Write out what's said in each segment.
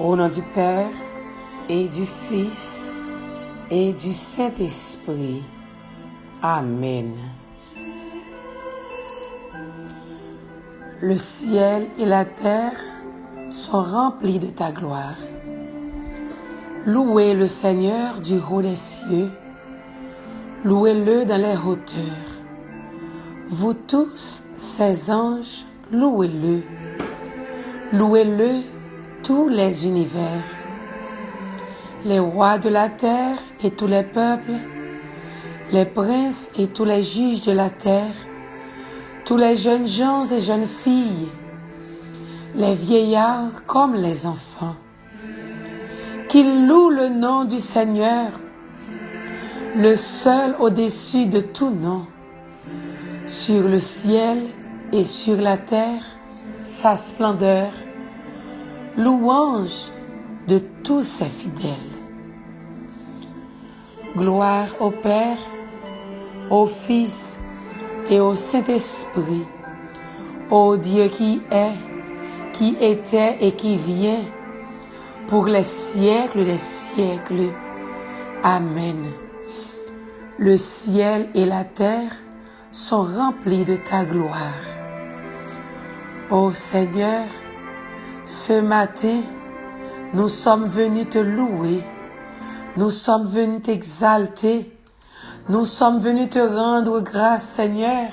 Au nom du Père et du Fils et du Saint-Esprit. Amen. Le ciel et la terre sont remplis de ta gloire. Louez le Seigneur du haut des cieux. Louez-le dans les hauteurs. Vous tous, ses anges, louez-le. Louez-le, tous les univers. Les rois de la terre et tous les peuples, les princes et tous les juges de la terre, tous les jeunes gens et jeunes filles, les vieillards comme les enfants, qu'ils louent le nom du Seigneur, le seul au-dessus de tout nom, sur le ciel et sur la terre, sa splendeur, louange de tous ses fidèles. Gloire au Père, au Fils et au Saint-Esprit, au Dieu qui est, qui était et qui vient, pour les siècles des siècles. Amen. Le ciel et la terre sont remplis de ta gloire. Ô Seigneur, ce matin, nous sommes venus te louer, nous sommes venus t'exalter, nous sommes venus te rendre grâce, Seigneur,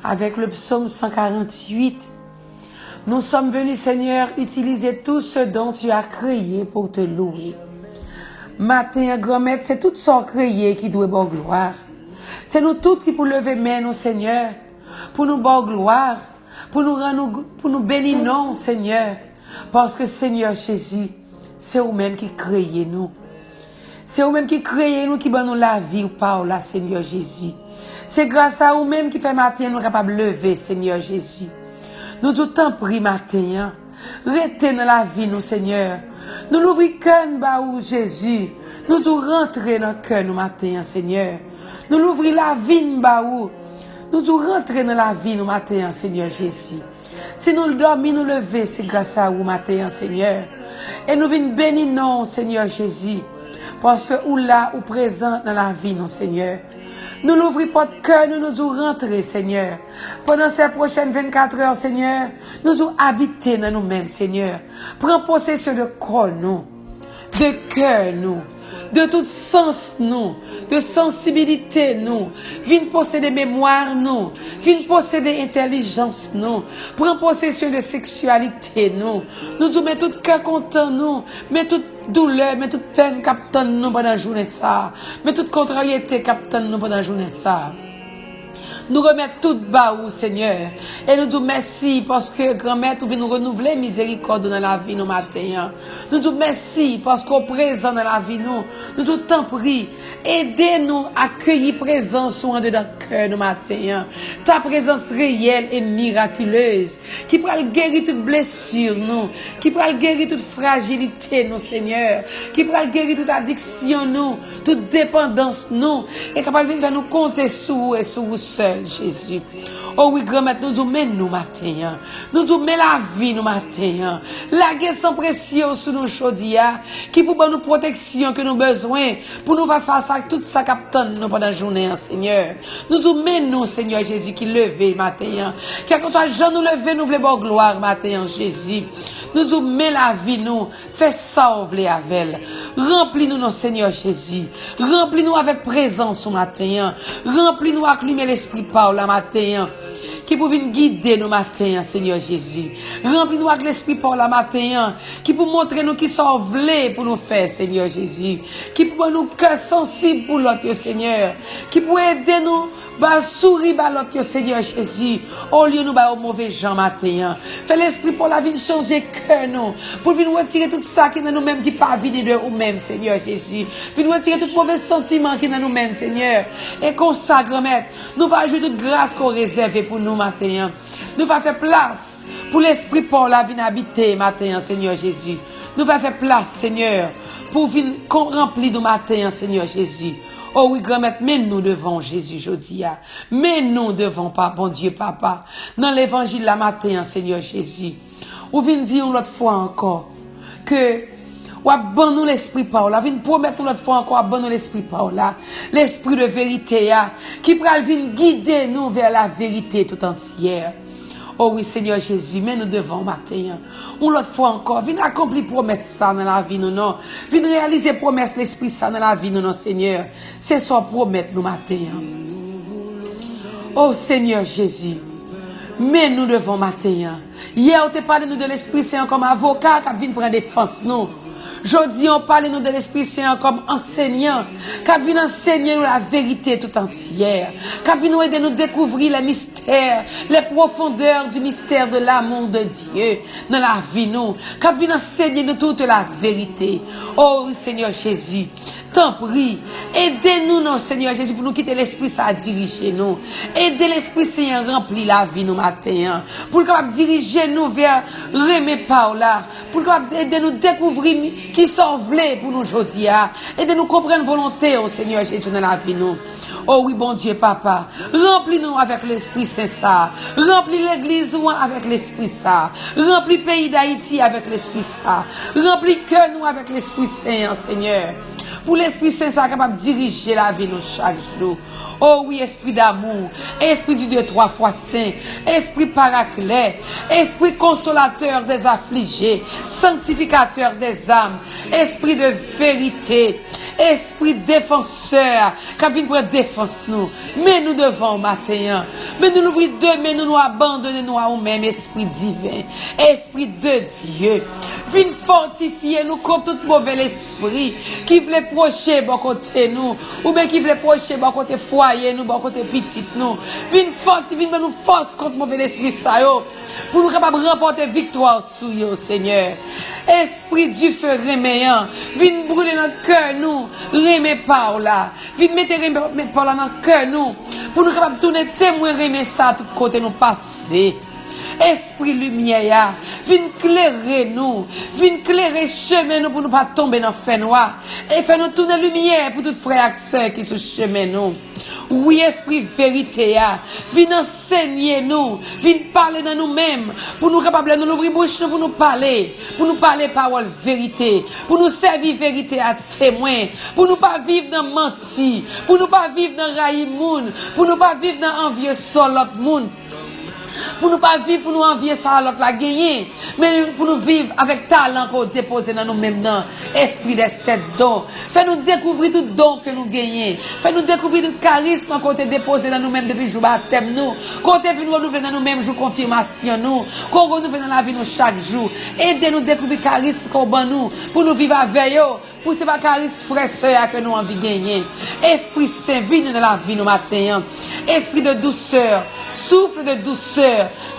avec le psaume 148. Nous sommes venus, Seigneur, utiliser tout ce dont tu as créé pour te louer. Matin, grand-mère, c'est tout ça créé qui doit bon gloire. C'est nous tous qui pour lever main, nous, Seigneur, pour nous bon gloire, pour nous bénir, non, Seigneur. Parce que, Seigneur Jésus, c'est vous-même qui créez nous. C'est vous-même qui créez nous, qui donne nous la vie ou pas, là, Seigneur Jésus. C'est grâce à vous-même qui fait matin nous capables de lever, Seigneur Jésus. Nous tout en prie matin, restez dans la vie, nous, Seigneur. Nous l'ouvrons cœur, baou Jésus. Nous tout rentrer dans le cœur, nous, matin, Seigneur. Nous l'ouvrons la vie, baou. Nous tout rentrer dans la vie, nous, matin, Seigneur Jésus. Si nous le dormons, nous lever, c'est grâce à vous, matin, Seigneur. Et nous venons bénir, non, Seigneur Jésus. Parce que ou là, ou présent dans la vie, non, Seigneur. Nous l'ouvrons pas de cœur, nous nous rentrer, Seigneur. Pendant ces prochaines 24 heures, Seigneur, nous nous habiter dans nous-mêmes, Seigneur. Prends possession de corps, nous, de cœur, nous, de tout sens, nous, de sensibilité, nous. Viens posséder mémoire, nous. Viens posséder intelligence, nous. Prends possession de sexualité, nous. Nous mettons tout cœur content, nous. Mais toute douleur, mais toute peine captant nous pendant la journée ça. Mais toute contrariété captant nous pendant la journée ça. Nous remettons tout bas où, Seigneur. Et nous disons merci parce que grand-mère, tu viens nous renouveler miséricorde dans la vie, nous, matin. Nous disons merci parce qu'au présent dans la vie, nous disons t'en prie. Aidez-nous à accueillir présence en dedans cœur, nous, matin. Ta présence réelle et miraculeuse, qui pourra guérir toute blessure, nous, qui pourra guérir toute fragilité, nous, Seigneur, qui pourra guérir toute addiction, nous, toute dépendance, nous, et capable de faire nous compter sur vous et sur vous seul. Jésus. Oh oui, grand-mère, nous nous mettons nous matin. Nous nous mettons la vie nous matin. La guerre sans pression sur nos chaudières, qui pour nous protection que nous besoin, pour nous faire face à tout ça qu'attend nous pendant la journée, Seigneur. Nous nous mettons, Seigneur Jésus, qui levé matin. Quel que soit Jean nous lever, nous voulons gloire matin, Jésus. Nous nous mettons la vie nous, fais sauver avec. Remplis-nous, non, Seigneur Jésus. Remplis-nous avec présence au matin. Remplis-nous avec lumière l'esprit par la matin. Qui pour venir guider nos matins, Seigneur Jésus. Remplis-nous avec l'esprit pour la matin. Qui pour montrer nous qui sont vlés pour nous faire, Seigneur Jésus. Qui pour nous cœur sensible pour l'autre, Seigneur. Qui pour aider nous, sourire par l'autre, Seigneur Jésus. Au lieu de nous, au mauvais gens matin. Fais l'esprit pour la vie changer cœur, nous. Pour venir retirer tout ça qui est dans nous-mêmes, qui pas venu de nous-mêmes, Seigneur Jésus. Venir retirer tout mauvais sentiment qui est dans nous-mêmes, Seigneur. Et consacre, Maître. Nous va ajouter toute grâce qu'on réserve pour nous matin. Nous va faire place pour l'esprit pour la vie habiter matin, Seigneur Jésus. Nous va faire place, Seigneur, pour venir remplir nos matins, Seigneur Jésus. Oh oui, grand-mère, mets-nous devant Jésus, je dis. Mets-nous devant, bon Dieu, Papa. Dans l'évangile la matin, Seigneur Jésus. Ou vient dire l'autre fois encore que ou abandonne l'esprit par là, vient promettre l'autre fois encore abandonne l'esprit par là, l'esprit de vérité qui pral vient guider nous vers la vérité tout entière. Oh oui, Seigneur Jésus, mais nous devons matin. Ou l'autre fois encore, viens accomplir promesse ça dans la vie, nous non. Viens réaliser promesse l'esprit ça dans la vie, nous non, Seigneur. C'est ça promettre nous matin. Oh Seigneur Jésus, mais nous devons matin. Hier, on t'a parlé nous de l'Esprit Saint comme avocat qui vient prendre défense nous. Aujourd'hui, on parle nous de l'Esprit Saint comme enseignant, qui vient enseigner nous la vérité tout entière, qui vient nous aider nous découvrir les mystères, les profondeurs du mystère de l'amour de Dieu dans la vie nous, qui vient enseigner nous toute la vérité. Oh Seigneur Jésus, t'en prie, aidez-nous, non, Seigneur Jésus, pour nous quitter l'Esprit Saint à diriger nous. Aidez l'Esprit Saint à remplir la vie nous matin, pour nous diriger nous vers remet par là, pour nous aider nous découvrir qui sont vlés pour nous aujourd'hui, aidez nous comprendre volonté, oh Seigneur Jésus, dans la vie nous. Oh oui, bon Dieu, Papa, remplis-nous avec l'Esprit Saint ça, remplis l'Église avec l'Esprit ça, remplis le pays d'Haïti avec l'Esprit ça, remplis que nous avec l'Esprit Saint, Seigneur. Pour l'Esprit Saint, ça capable de diriger la vie nous chaque jour. Oh oui, esprit d'amour, esprit du Dieu trois fois saint, esprit paraclet, esprit consolateur des affligés, sanctificateur des âmes, esprit de vérité, esprit défenseur, qui vient pour défense nous. Mais nous devons matin, mais nous l'ouvrir deux, mais nous abandonner nous à nous-mêmes, esprit divin, esprit de Dieu. Viens fortifier nous contre tout mauvais esprit qui voulait procher bon côté nous, ou bien qui voulait procher bon côté foyer nous, bon côté petit nous. Viens fortifier nous force contre mauvais esprit ça yo, pour nous capables de remporter victoire sur yo, Seigneur. Esprit du feu reméant, viens brûler dans le cœur nous, remet par là. Viens mettre remet par là dans le cœur nous, pour nous capables de tourner témoin remet ça à tout côté nous passer. Esprit lumière, viens clairer nous, viens clairer chemin nous pour ne pas tomber dans le feu noir. Et fais nous tourner lumière pour tous frères et sœurs qui sont chemin nous. Oui, esprit vérité, viens enseigner nous, viens parler dans nous-mêmes, pour nous capables de nous ouvrir bouche pour nous parler parole vérité, pour nous servir vérité à témoin, pour nous pas vivre dans menti, pour nous pas vivre dans raï moun, pour nous pas vivre dans envier sur l'autre monde. Pour nous pas vivre, pour nous envier ça à l'autre la gagner, mais pour nous vivre avec talent qu'on dépose dans nous-mêmes, dans esprit des sept dons. Fais-nous découvrir tout don que nous gagnons. Fais-nous découvrir tout charisme qu'on a déposé dans nous-mêmes depuis le jour baptême nous. Qu'on a vu nous renouveler dans nous-mêmes jour confirmation nous. Qu'on renouvelle dans la vie nous chaque jour. Aidez-nous découvrir charisme qu'on a nous, pour nous vivre avec eux. Pour ce pas charisme frère sœur que nous envie de gagner. Esprit Saint, viens dans la vie nous matin. Esprit de douceur, souffle de douceur.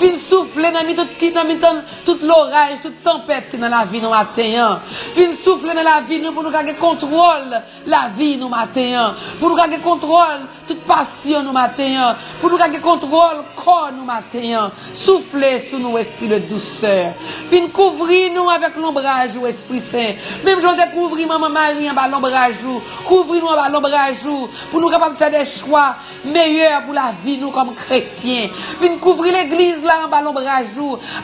Viens souffler dans toute l'orage, toute tempête qui dans la vie nous matin. Viens souffler dans la vie nous pour nous garder contrôle la vie nous matin. Pour nous garder contrôle toute passion nous matin. Pour nous garder contrôle corps nous matin. Souffler sur nous esprit de douceur. Viens couvrir nous avec l'ombrage ou Esprit Saint. Même je découvrir Maman Marie en bas l'ombrage, couvrir-nous en bas l'ombrage pour nous capables de faire des choix meilleurs pour la vie nous comme chrétiens. Viens couvrir l'église là en bas l'ombrage,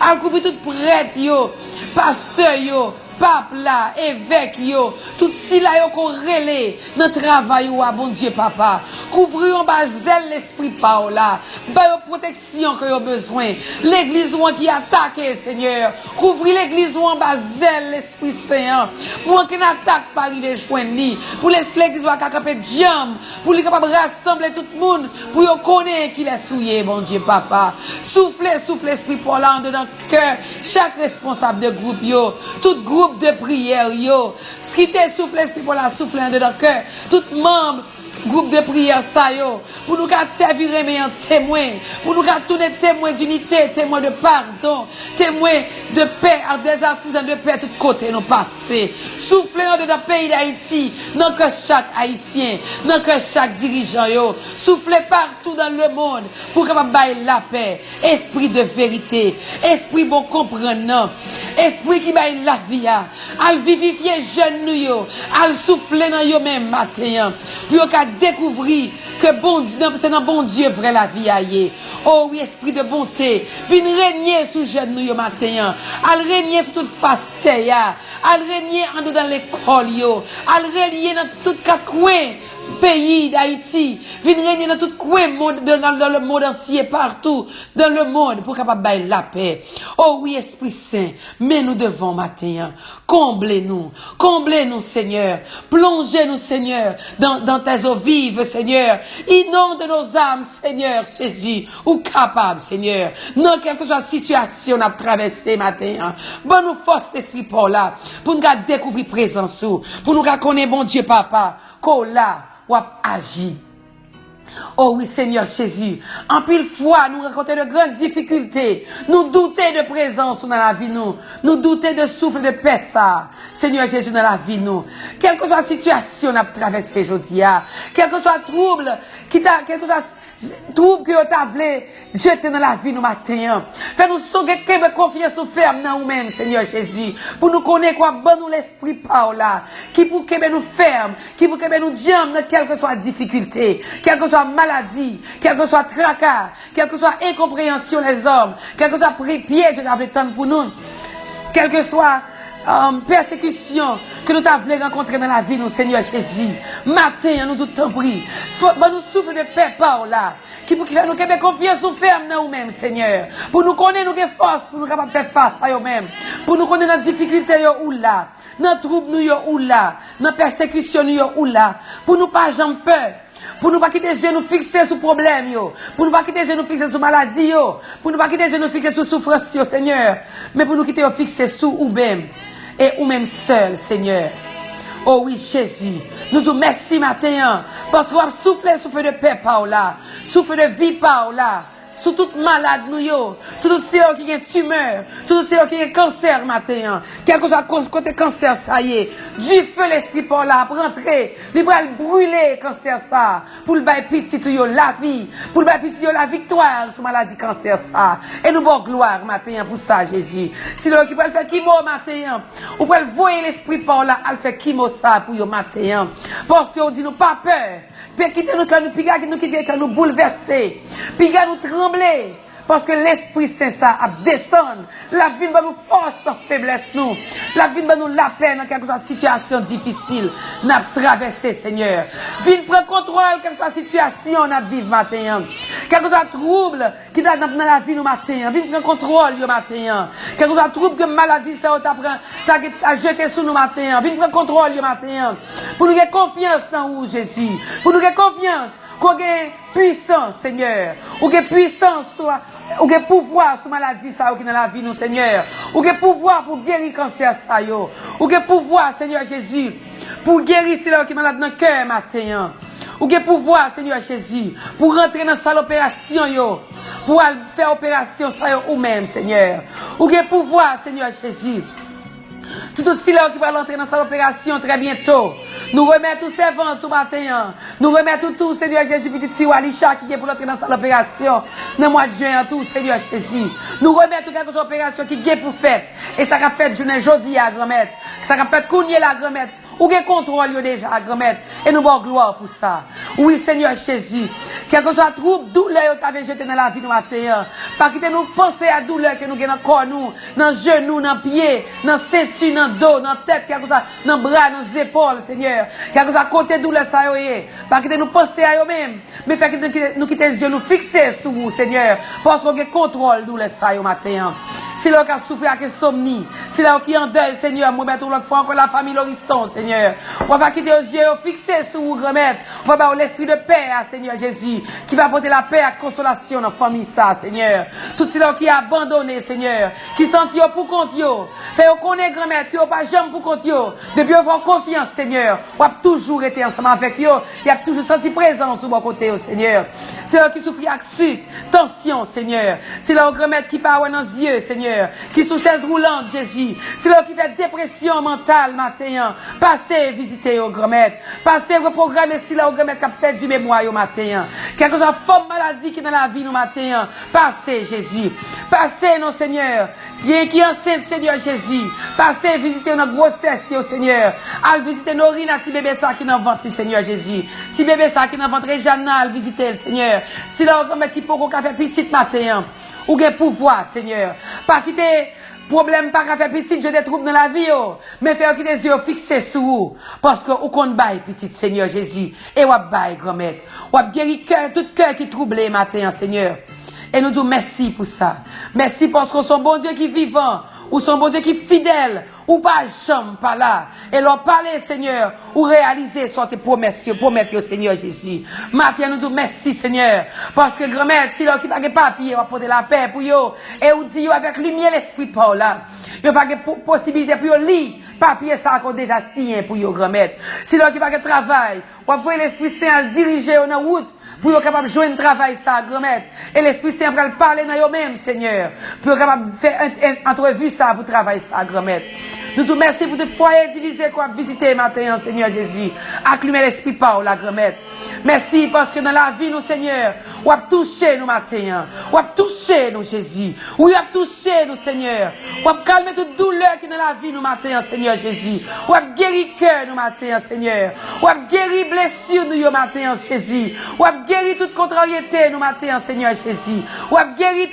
à couvrir tout prêtre yo, pasteur yo, pape là, évêque yo, tout si là yo qu'on relais dans le travail ou à bon Dieu papa. Couvrir en bas zèle l'esprit par là, ba yo protection que yo besoin. L'église ou qui attaque Seigneur, couvrir l'église ou en bas zèle l'esprit Saint pour qu'une attaque pas arriver joindre ni, pour laisser l'église va camper jam, pour les capable rassembler tout le monde, pour yo connaître qu'il est souillé bon Dieu papa. Souffle esprit pour là en dedans cœur chaque responsable de groupe yo, tout groupe de prière yo, ce qui te souffle esprit pour la souffle en dedans cœur, tout membre groupe de prière ça yo, pour nous virer mais en témoin, pour nous tourner témoin d'unité, témoin de pardon, témoin de paix, des artisans de paix de tous côtés nous passer. Souffler dans le pays d'Haïti, dans que chaque haïtien, dans que chaque dirigeant yo, souffler partout dans le monde pour capable bailler la paix, esprit de vérité, esprit bon comprenant, esprit qui baille la vie, al vivifier jeune nous yo, al souffler dans yo même matin, pour découvrir que bon Dieu, c'est dans bon Dieu vrai la vie aille. Oh oui, esprit de bonté, viens régner sous jeune nous, matin. Al régner sur toute face terre. Al régner en dans l'école, yo. Al régner dans tout coin. Pays d'Haïti, viens régner dans tout coin dans le monde entier, partout dans le monde pour capable bailler la paix. Oh oui, Esprit Saint, mais nous devons matin, comblez-nous, Seigneur, plongez-nous, Seigneur, dans tes eaux vives, Seigneur, inonde nos âmes, Seigneur, Jésus, ou capable, Seigneur, dans quelque chose la situation qu'on a traversé matin, bonne nous force d'esprit pour là, pour nous découvrir présence, pour nous connaître bon Dieu, Papa, qu'on là, ou agi. Oh oui, Seigneur Jésus. En pile fois, nous rencontrons de grandes difficultés. Nous doutons de présence dans la vie, nous. Nous doutons de souffle de paix, ça. Seigneur Jésus, dans la vie, nous. Quelle que soit la situation qu'on a traversée aujourd'hui, quel que soit le trouble, quel que soit trouble que tu as voulu jeter dans la vie, nous, matin. Fais-nous sauver, que confiance nous ferme dans nous-mêmes, Seigneur Jésus. Pour nous connaître quoi, bon nous l'esprit par là. Qui pour que nous ferme, qui pour que nous diams dans quelle que soit la difficulté, quelle que soit maladie, quel que soit tracas, quelle que soit incompréhension des hommes, quel que soit piège que nous avons tant pour nous, quelle que soit persécution que nous avons rencontré dans la vie, nous, Seigneur Jésus. Matin, nous tout prie. Nous souffle de paix par là. Qui pour faire nous que confiance nous ferme dans nous-mêmes, Seigneur. Pour nous connaître nous force, pour nous capables de faire face à nous-mêmes. Pour nous connaître nos difficultés ou là, nos troubles nous ou là, nos persécutions nous ou là. Pour nous pas jamais peur. Pour nous pas quitter les yeux nous fixer sur problème yo, pour nous pas quitter les yeux nous fixer sur maladie yo, pour nous pas quitter les yeux nous fixer sur souffrance yo, Seigneur, mais pour nous quitter nous fixer sur ou même et ou même seul, Seigneur. Oh oui, Jésus, nous disons merci matin parce qu'on va souffler souffle de paix par là, souffle de vie par là. Sous toute malade nous yo, tout ceux qui ont tumeur, tout ceux qui ont cancer matin, quel que soit côté cancer ça y est, du feu l'esprit par là pour rentrer, il va brûler cancer ça, pour le bail petit yo la vie, pour le bail petit yo la victoire sur maladie cancer ça. Et nous bon gloire matin pour ça Jésus. Si le qui peut faire chimo matin, ou peut voyer l'esprit par là, al faire chimo ça pour yo matin. Parce que on dit nous pas peur. Puis quitter nous quand nous piga nous quitter quand nous bouleverser, piga nous trembler parce que l'Esprit Saint ça a descendre, la vie va nous force dans faiblesse nous, la vie va nous la peine dans quelque situation difficile n'a traversé Seigneur. Viens prendre contrôle quelque soit situation n'a vivre matin. Quelque soit trouble qui dans la vie nous matin, viens prendre contrôle le matin. Quelque soit trouble que maladie ça t'a jeté sur nous matin, viens prendre contrôle le matin. Pour nous avoir confiance dans vous Jésus, pour nous avoir confiance qu'on ait puissance Seigneur, ou que puissance soit ou que pouvoir sur maladie ça qui dans la vie nous Seigneur, ou que pouvoir pour guérir cancer ça yo, ou que pouvoir Seigneur Jésus pour guérir ceux qui malade dans le cœur matin, ou que pouvoir Seigneur Jésus pour rentrer dans salle opération yo, pour faire opération ça yo ou même Seigneur, ou que pouvoir Seigneur Jésus tout ceux qui va entrer dans cette opération très bientôt. Nous remettons tous ces vents tout matin. Nous remettons tout, Seigneur Jésus, petite fille Alisha qui est pour entrer dans cette opération. Dans le mois de juin, tout, Seigneur Jésus. Nous remettons quelques opérations qui est pour faire. Et ça a fait journée jeudi à grand-mère. Ça a fait cougner la grand-mère. Ou que contrôle déjà à grand-mère. Et nous avons gloire pour ça. Oui, Seigneur Jésus. Quel que soit le trouble, douleur que tu avais jeté dans la vie nous matin. Pas quitter nous penser à douleur que nous avons dans le corps, nous, dans le genou, dans le pied, dans la ceinture, dans le dos, dans la tête, quel que soit dans le bras, dans les épaules, Seigneur. Quel que soit côté douleur, ça y est. Pas quitter nous penser à eux-mêmes. Mais faire que nous quitter les yeux, nous fixer sur vous, Seigneur. Parce qu'on a contrôle douleur ça y est matin. C'est là qui a souffert avec insomnie. C'est là qui est en deuil, Seigneur. Moi, mettons l'autre fois encore la famille Lauriston, Seigneur. On va quitter aux yeux, fixer sur vous, remettre. On va avoir l'esprit de paix, Seigneur Jésus, qui va apporter la paix et la consolation dans la famille, ça, Seigneur. Tout ceux qui a abandonné, Seigneur, qui sentit pour compte, fait qu'on est grand-mère, qui n'a pas jamais pour compte, depuis avoir confiance, Seigneur. On a toujours été ensemble avec eux. Il a toujours senti présence sur mon côté, Seigneur. C'est là qui souffre avec sucre, tension, Seigneur. C'est là grand-mère qui part dans les yeux, Seigneur. Qui sous chaise roulante, Jésus. C'est là qui fait dépression mentale matin. Passez visiter au grand-mère. Passez reprogrammer si là au grand-mère qui a perdu mémoire au matin. Quelque chose de forme maladie qui est dans la vie nous matin. Passez, Jésus. Passez, non, Seigneur. Si qui est enceinte, Seigneur Jésus. Jésus. Passez visiter notre grossesse, Seigneur. Al visiter nos rines, si bébé ça qui n'en ventre, Seigneur Jésus. Si bébé ça qui n'en ventre, Jeanne, al visiter, Seigneur. Si là, on qui peut qu'on fait petit matin, ou gen pouvoir, Seigneur. Pas quitter problème, pas faire petit, je des troubles dans la vie, mais faire que les yeux fixés sur vous. Parce que, ou qu'on baille petit, Seigneur Jésus. Et ou baille, grand-mère. Ou guérir tout cœur qui trouble matin, Seigneur. Et nous disons merci pour ça. Merci parce que son bon Dieu qui est vivant, ou son bon Dieu qui est fidèle, ou pas jamais pas là. Et leur parler, Seigneur, ou réaliser soit tes promesses, Seigneur Jésus. Maintenant, nous disons merci, Seigneur. Parce que grand-mère, si l'on qui pas de papier, on va porter la paix pour eux. Et on dit avec lumière l'esprit de Paul là. Il n'y a pas de possibilité pour eux lire. Papier ça qu'on déjà signé pour eux, grand-mère. Si l'on qui pas de travail, on va l'esprit saint diriger en route. Pour être capable de jouer un travail, ça, grand-mère. Et l'Esprit Saint va parler dans eux-mêmes, Seigneur. Pour être capable de faire une entrevue, ça, pour travailler, ça, grand-mère. Nous te remercions pour tes foyers divisés qu'on a visité maintenant, Seigneur Jésus. Acclumer l'Esprit par la grand-mère. Merci parce que dans la vie, nous, Seigneur, on a touché nous matin. On a touché nous, Jésus. On a touché nous, Seigneur. On a calmé toute douleur qui est dans la vie, nous matin, Seigneur Jésus. On a guéri cœur, nous matin, Seigneur. On a guéri blessure, nous, matin, Jésus. On a guéri toute contrariété, nous matin, Seigneur Jésus. On a guéri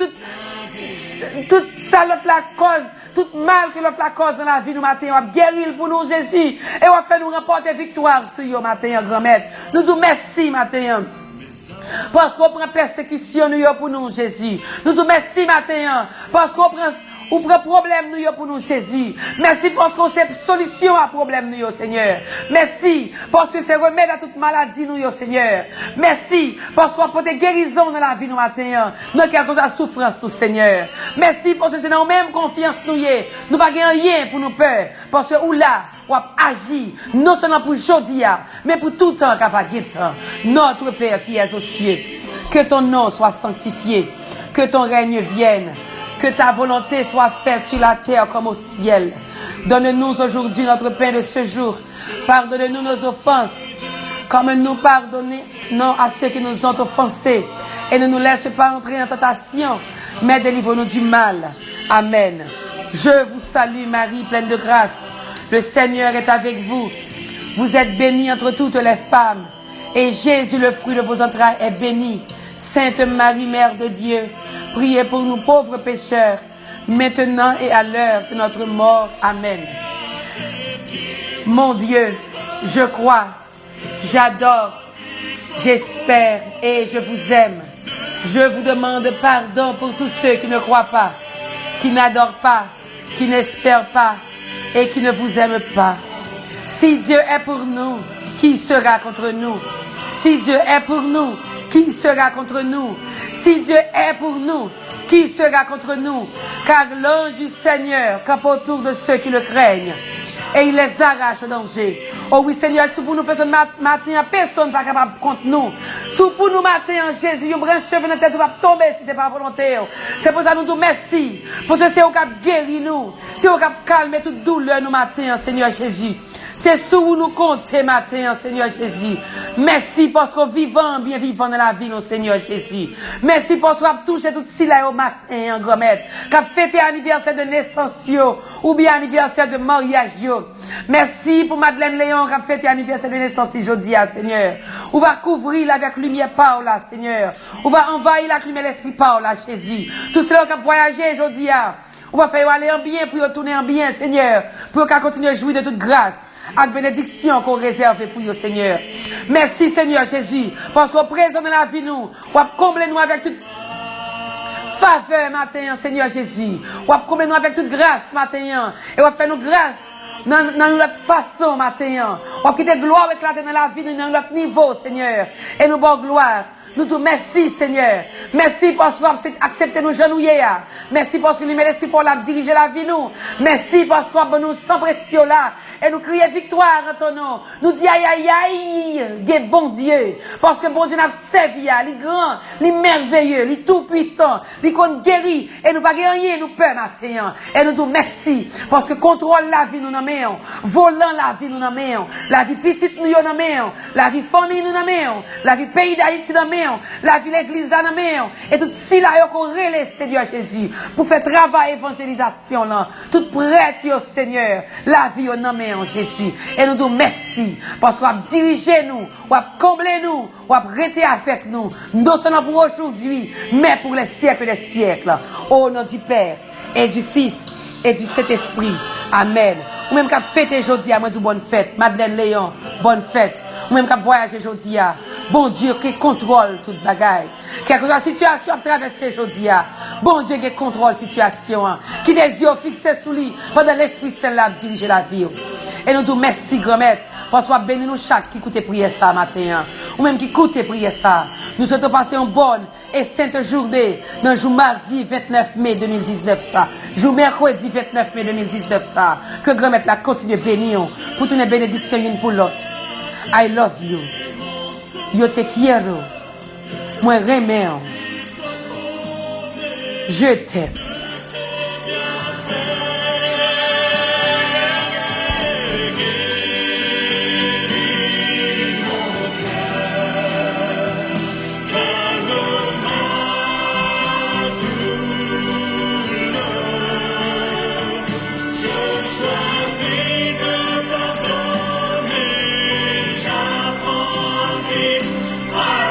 toute salope la cause. Tout mal que l'autre la cause dans la vie, nous matin, on a guéri pour nous, Jésus. Et on a fait nous remporter victoire sur nous, matin, grand-mère. Nous disons merci, matin. Parce qu'on prend persécution nous pour nous, Jésus. Nous disons merci, matin. Parce qu'on prend problème nous pour nous, Jésus. Merci parce qu'on sait solution à problème nous, Seigneur. Merci parce que c'est remède à toute maladie nous, Seigneur. Merci parce qu'on porte guérison dans la vie nous matin. Dans quelque chose de souffrance nous, Seigneur. Merci parce que c'est dans même confiance nous nous pas rien pour nous peur. Parce que ou là, on agit non seulement pour aujourd'hui, mais pour tout temps qu'à temps. Notre Père qui es aux cieux, que ton nom soit sanctifié, que ton règne vienne. Que ta volonté soit faite sur la terre comme au ciel. Donne-nous aujourd'hui notre pain de ce jour. Pardonne-nous nos offenses, comme nous pardonnons à ceux qui nous ont offensés. Et ne nous laisse pas entrer en tentation, mais délivre-nous du mal. Amen. Je vous salue Marie, pleine de grâce. Le Seigneur est avec vous. Vous êtes bénie entre toutes les femmes. Et Jésus, le fruit de vos entrailles, est béni. Sainte Marie, Mère de Dieu, priez pour nous pauvres pécheurs, maintenant et à l'heure de notre mort. Amen. Mon Dieu, je crois, j'adore, j'espère et je vous aime. Je vous demande pardon pour tous ceux qui ne croient pas, qui n'adorent pas, qui n'espèrent pas et qui ne vous aiment pas. Si Dieu est pour nous, qui sera contre nous? Si Dieu est pour nous, qui sera contre nous? Si Dieu est pour nous, qui sera contre nous? Car l'ange du Seigneur campe autour de ceux qui le craignent et il les arrache au danger. Oh oui, Seigneur, si pour nous personne matin, personne pas capable contre nous. Si pour nous matin, Jésus, un branche cheveux dans la tête va tomber si c'est pas volonté. C'est pour ça que nous disons merci. Parce que c'est au cap guérir nous. C'est au cap calmer toute douleur nous matin, Seigneur Jésus. C'est sur où nous comptons matin, Seigneur Jésus. Merci parce qu'on vivant, bien vivant dans la vie, non, Seigneur Jésus. Merci parce qu'on a touché tout cela au matin, en grand-mère. Qu'on a fêté anniversaire de naissance, ou bien anniversaire de mariage, Merci pour Madeleine Léon, qui a fêté anniversaire de naissance aujourd'hui, Seigneur. On va couvrir avec lumière par là, Seigneur. On va envahir la lumière l'esprit par là, Jésus. Tout cela qui a voyagé aujourd'hui, on va faire aller en bien, pour retourner en bien, Seigneur. Pour qu'on continue à jouir de toute grâce. Avec bénédiction qu'on réserve pour vous, Seigneur. Merci, Seigneur Jésus, parce qu'au présent de la vie, nous, on va combler nous avec toute faveur matin, Seigneur Jésus. On va combler nous avec toute grâce matin, et on va faire nous grâce dans notre façon matin. On va quitter gloire éclater dans la vie, dans notre niveau, Seigneur. Et nous bon gloire. Nous te merci, Seigneur. Merci parce que vous acceptez nos genouiller. Merci parce que nous mettez l'esprit pour la diriger la vie, nous. Merci parce que nous sans pression là. Et nous crions victoire en ton nom. Nous disons aïe, aïe, aïe, bon Dieu. Parce que bon Dieu n'a servi, il est grand, il est merveilleux, il est tout puissant, il est guéri. Et nous pas rien, nous peur matin. Et nous disons merci. Parce que contrôle la vie, nous n'en mettons. volant la vie nous dans main, la vie petite nous dans main, la vie famille nous dans main, la vie pays d'Haïti dans main, la vie l'église dans main, et tout si là qu'on relève Seigneur Jésus pour faire travail évangélisation là, tout prête au Seigneur, la vie dans main Jésus. Et nous disons merci parce qu'on a dirigé nous, on a comblé nous, on a prêté avec nous, non seulement pour aujourd'hui, mais pour les siècles des siècles. Au nom du Père et du Fils et du Saint-Esprit. Amen. Ou même qu'à fêter aujourd'hui, moi dis bonne fête. Madeleine Léon, bonne fête. Ou même qu'à voyager aujourd'hui, bon Dieu qui contrôle toute bagaille. Quelque chose la situation à traverser aujourd'hui, bon Dieu qui contrôle la situation. Qui des yeux fixés sous lui pendant l'Esprit Saint là diriger la vie. Et nous disons merci grand-mère. Parce qu'on béni nous chaque qui écoute prier ça matin. Ou même qui écoute prier ça. Nous souhaitons passer une bonne et sainte journée dans le jour mardi 29 mai 2019 ça. Jour mercredi 29 mai 2019 ça. Que grand-mère la continue à bénir pour toutes les bénédictions une pour l'autre. I love you. Yo te quiero. Moi remets. Je t'aime.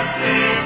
See